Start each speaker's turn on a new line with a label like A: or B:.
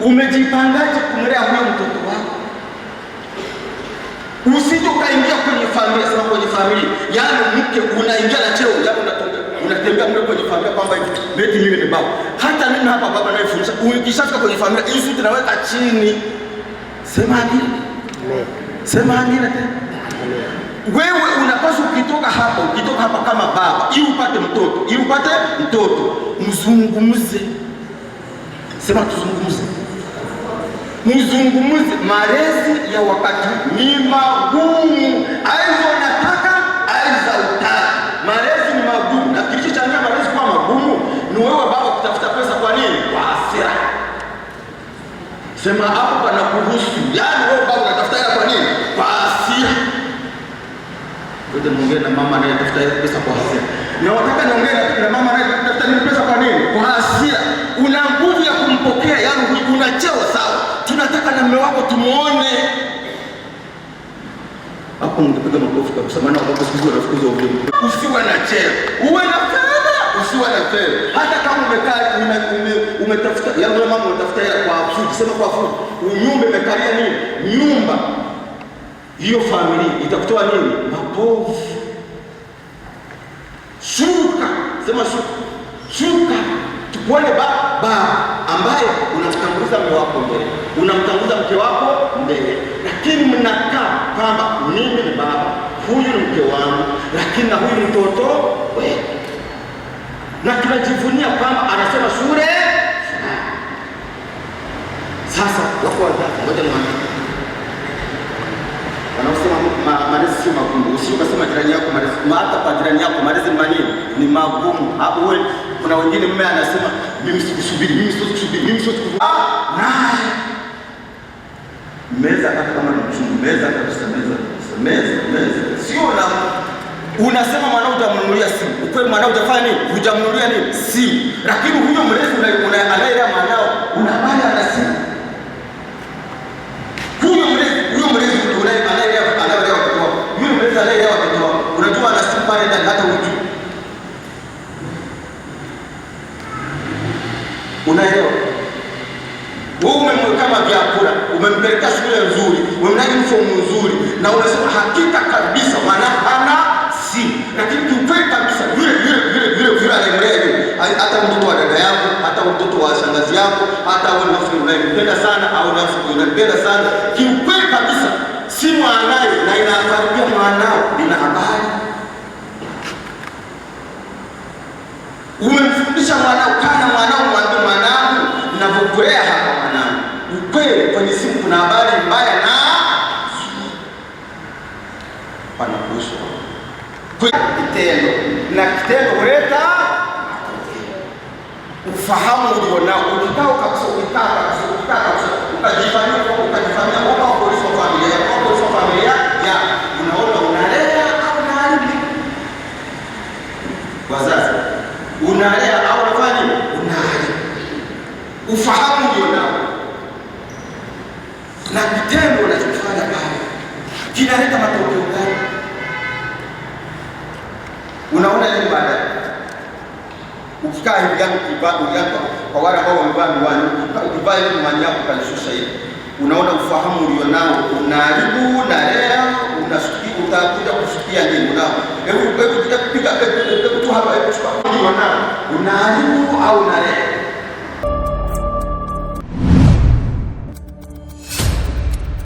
A: Umejipangaje kumlea huyo mtoto wako? Usije ukaingia kwenye familia, sema kwenye familia, yaani mke unaingia na cheo, yaani unatembea mle kwenye familia kwamba eti mimi ni baba. Hata mimi hapa baba nayefundisha, ukishafika kwenye familia, hiyo suti naweka chini. Sema amina. Sema amina tena. Wewe unapaswa ukitoka hapa kama baba, ili upate mtoto, mzungumze. Sema tuzungumze. Mzungumze. Malezi ya wakati ni magumu. Aiza unataka, aiza utaki. Malezi ni magumu. Na kilichochangia malezi kuwa magumu ni wewe baba kutafuta pesa kwa nini? Kwa hasira. Sema hapo pana kuhusu. Yaani wewe baba unatafuta hela kwa nini? Kwa hasira. Wewe muongee na mama anayetafuta pesa kwa hasira. Na wataka niongee na mama anayetafuta pesa kwa nini? Kwa hasira. Una nguvu ya kumpokea, yaani una cheo sawa. Tunataka na mume wako tumuone. Hapo ungepiga makofi kabisa, maana wako siku wanafukuza ovyo. Usiwe na cheo, uwe na fedha, usiwe na fedha. Hata kama umekaa umetafuta, yaani wewe mama unatafuta hela kwa fundi, sema kwa fundi. Nyumba imekalia nini? Nyumba. Hiyo familia itakutoa nini? Mapovu. Shuka, sema shuka. Shuka. Tukuone baba ambaye unamtanguliza mume wako mbele, unamtanguliza mke wako mbele, lakini mnakaa kwamba mimi ni baba, huyu ni mke wangu, lakini na huyu ni mtoto wewe, na tunajivunia kwamba anasema shule. Sasa wako wazazi, ngoja niwaambie, wanaosema malezi sio magumu. Usikasema jirani yako malezi, hata kwa jirani yako malezi ni manini? Ni magumu. Hapo wewe, kuna wengine mume anasema mimi sikusubiri, mimi sikusubiri, mimi sikusubiri. Naye meza hata kama ni mchungu, meza kabisa, meza. Sio na unasema mwanao utamnunulia simu. Ukweli mwanao utafanya nini? Hujamnunulia nini? Simu. Lakini huyo mlezi analea mwanao, unabaya na simu. Huyo mlezi analea watoto wako. Unajua ana simu pale ndani hata hujui. Unaelewa? Wewe umemweka kama vyakula, umempeleka shule nzuri, umemlaji mfumo mzuri, na unasema hakika kabisa mwana ana simu. Lakini kiukweli kabisa yule anayemlea yule, hata mtoto wa dada yako, hata mtoto wa shangazi yako, hata wewe nafikiri unampenda sana au nafikiri unampenda sana, kiukweli kabisa simu anayo na inakaribia mwanao, ina habari. Umemfundisha mwanao, kana mwanao mwambie mwanangu, ninavyokulea hapa mwanangu, ukweli kwenye simu kuna habari mbaya na panakuhusu kwa kitendo, na kitendo huleta ufahamu ulionao. Ukitaka kabisa, ukajifanyia kwa polisi wa familia ya unaona unalea au unaharibu. Wazazi, unalea au unafanya unaharibu. Ufahamu ulionao na kitendo unachofanya pale kinaleta matokeo gani? Unaona nini baadaye? Ukikaa hivi yangu kwa wale ambao wamevaa miwani, ukivaa ile miwani yako kanishusha hivi, unaona ufahamu ulionao unaharibu, unalea, unasikia, utakuja kusikia nini? Hebu kupiga tu hapa, hebu chukua ulionao unaharibu au unalea.